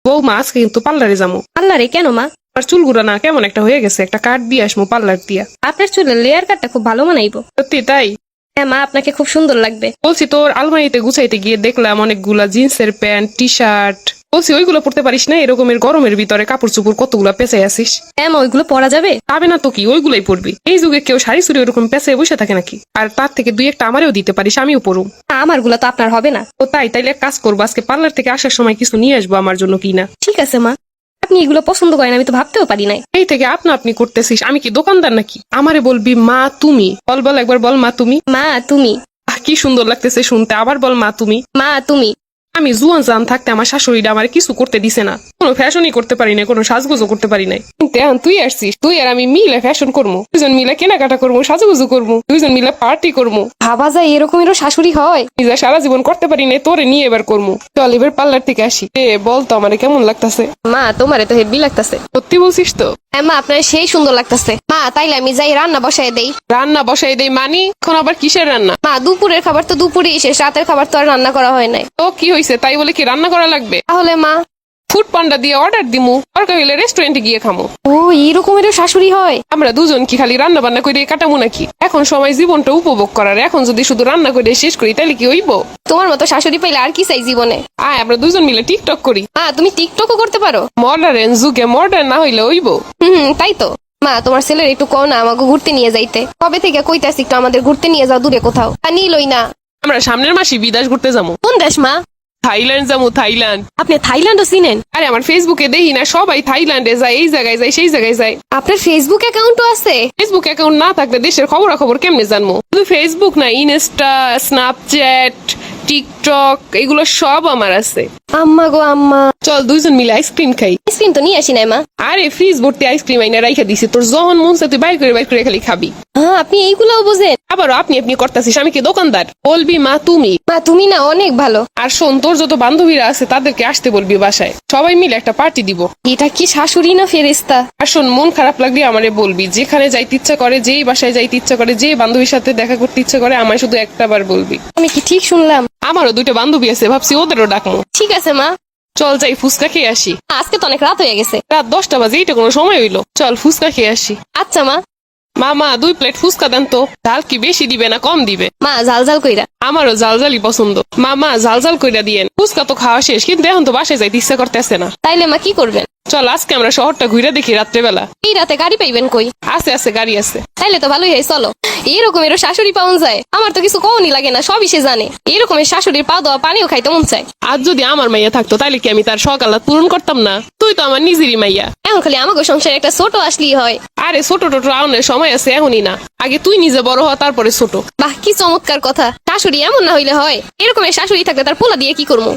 বৌমা আজকে কিন্তু পার্লারে যাবো। পার্লারে কেন মা? আর চুলগুলো না কেমন একটা হয়ে গেছে, একটা কাট দিয়ে আসবো পার্লার দিয়া। আপনার চুলের লেয়ার কাটটা খুব ভালো মানাইবো। সত্যি তাই? হ্যাঁ মা, আপনাকে খুব সুন্দর লাগবে। বলছি তোর আলমারিতে গুছাইতে গিয়ে দেখলাম অনেকগুলা জিন্সের প্যান্ট, টি শার্ট। বলছি ওইগুলো পড়তে পারিস না? এরকমের গরমের ভিতরে কাপড় চোপড় কতগুলা পেঁচাই আসিস। হ্যাঁ মা, ওইগুলো পরা যাবে? পাবে না তো কি, ওইগুলাই পড়বি। এই যুগে কেউ শাড়ি চুড়ি ওরকম পেঁচাই বসে থাকে নাকি? আর তার থেকে দুই একটা আমারেও দিতে পারিস, আমিও পড়ুম। আমার গুলা তো আপনার হবে না। ও তাই? তাইলে এক কাজ করবো, আজকে পার্লার থেকে আসার সময় কিছু নিয়ে আসবো আমার জন্য কিনা। ঠিক আছে মা, আপনি এগুলো পছন্দ করেন আমি তো ভাবতেও পারি নাই। এই থেকে আপনা আপনি করতেছিস, আমি কি দোকানদার নাকি? আমারে বলবি মা তুমি। বল বল একবার বল মা তুমি। মা তুমি। কি সুন্দর লাগতেছে শুনতে, আবার বল মা তুমি। মা তুমি। আমি জুয়ান জান থাকতে আমার শাশুড়িটা আমার কিছু করতে দিছে না, কোনো ফ্যাশনই করতে পারি না, কোনো সাজগুজও করতে পারি নাই। কিন্তু এখন তুই আসছিস, তুই আর আমি মিলে ফ্যাশন করবো, দুজন মিলে কেনাকাটা করবো, সাজুগুজু করবো, দুজন মিলে পার্টি করবো। ভাবা যায় এরকমেরও শাশুড়ি হয়? নিজে সারা জীবন করতে পারি না, তোরে নিয়ে এবার করবো। চল এবার পার্লার থেকে আসি। বল তো আমারে কেমন লাগতেছে? মা তোমারে তো হেভি লাগতেছে। সত্যি বলছিস তো? হ্যাঁ মা, আপনার সেই সুন্দর লাগতেছে। মা তাইলে আমি যাই রান্না বসাই দেই। রান্না বসাই দেই মানি? এখন আবার কিসের রান্না? মা দুপুরের খাবার তো দুপুরেই শেষ, রাতের খাবার তো আর রান্না করা হয় নাই। তো কি হয়েছে, তাই বলে কি রান্না করা লাগবে? তাহলে মা? ফুড পান্ডা দিয়ে অর্ডার দিমু, দরকার হইলে রেস্টুরেন্টে গিয়ে খামো। ও এরকমেরও শাশুড়ি হয়? আমরা দুজন কি খালি রান্না বান্না করে কাটামু নাকি? এখন সময় জীবনটা উপভোগ করার, এখন যদি শুধু রান্না করে শেষ করি তাহলে কি হইব? তোমার মতো শাশুড়ি পাইলে আর কি চাই জীবনে। আয় আমরা দুজন মিলে টিকটক করি। মা তুমি টিকটকও করতে পারো? মডার্ন যুগে মডার্ন না হইলে হইব? তাই তো। মা তোমার ছেলের একটু কও না আমাকে ঘুরতে নিয়ে যাইতে। কবে থেকে কইতাছি একটু আমাদের ঘুরতে নিয়ে যাও দূরে কোথাও, তা নিলই না। আমরা সামনের মাসে বিদেশ ঘুরতে যাবো। কোন দেশ মা? থাইল্যান্ড যাবো, থাইল্যান্ড। আপনি থাইল্যান্ডও চিনেন? আরে আমার ফেসবুকে দেখি না সবাই থাইল্যান্ডে যায়, এই জায়গায় যায়, সেই জায়গায় যায়। আপনার ফেসবুক অ্যাকাউন্টও আছে? ফেসবুক অ্যাকাউন্ট না থাকলে দেশের খবরাখবর কেমনে জানবো? শুধু ফেসবুক না, ইনস্টা, স্ন্যাপচ্যাট, টিকটক, এগুলো সব আমার আছে। আম্মা গো আম্মা। চল দুইজন মিলে আইসক্রিম খাই। আইসক্রিম তো নিয়ে আসি নাই মা। আরে ফ্রিজ ভর্তি আইসক্রিম আইনা রাইখা দিছি, তোর যখন মন চায় তুই বাইর করে খালি খাবি। হ্যাঁ আপনি এইগুলাও বোঝেন? আবারও আপনি আপনি করতেছিস, আমি কি দোকানদার? বলবি মা তুমি। মা তুমি না অনেক ভালো। আর শোন, তোর যত বান্ধবীরা আছে তাদেরকে আসতে বলবি বাসায়, সবাই মিলে একটা পার্টি দিব। এটা কি শাশুড়ি না ফেরেস্তা? আর শোন, মন খারাপ লাগলে আমারে বলবি, যেখানে যাইতে ইচ্ছা করে, যেই বাসায় যাইতে ইচ্ছা করে, যে বান্ধবীর সাথে দেখা করতে ইচ্ছা করে, আমায় শুধু একটা বার বলবি। আমি কি ঠিক শুনলাম? আমারও দুইটা বান্ধবী আছে, ভাবছি ওদেরও ডাকবো। ঠিক আছে মা। চল যাই ফুচকা খেয়ে আসি। আজকে তো অনেক রাত হয়ে গেছে। রাত 10টা বাজে, এইটা কোনো সময় হইলো? চল ফুচকা খেয়ে আসি। আচ্ছা মা। মামা 2 প্লেট ফুচকা দেন তো। ঝাল কি বেশি দিবে না কম দিবে? মা ঝাল ঝাল কইরা। আমারও ঝালঝালি পছন্দ। মামা ঝালঝাল কইরা দিয়েন। ফুচকা তো খাওয়া শেষ, কিন্তু এখন তো বাসায় যাইতে ইচ্ছা করতেছে না। তাইলে মা কি করবেন? চল আজকে আমরা শহরটা ঘুরে দেখি রাত্রেবেলা। এই রাতে গাড়ি পাইবেন কই? আছে আছে, গাড়ি আছে। তাইলে তো ভালোই হয়, চলো। এরকমেরও শাশুড়ি পাওয়া যায়? আমার তো কিছু কওনি লাগে না, সবই সে জানে। এরকমের শাশুড়ির পা দেওয়া পানিও খাইতে মন চায়। আজ যদি আমার মাইয়া থাকতো তাইলে কি আমি তার সকালাত পূরণ করতাম না? তুই তো আমার নিজেরই মাইয়া। এখন খালি আমাকে সংসারে একটা ছোট আসলেই হয়। আরে ছোট টোটো আউনের সময় আছে, এখনই না। আগে তুই নিজে বড় হ, তারপরে ছোট। বাহ কি চমৎকার কথা। শাশুড়ি এমন না হইলে হয়? এরকমের শাশুড়ি থাকলে তার পোলা দিয়ে কি করবো?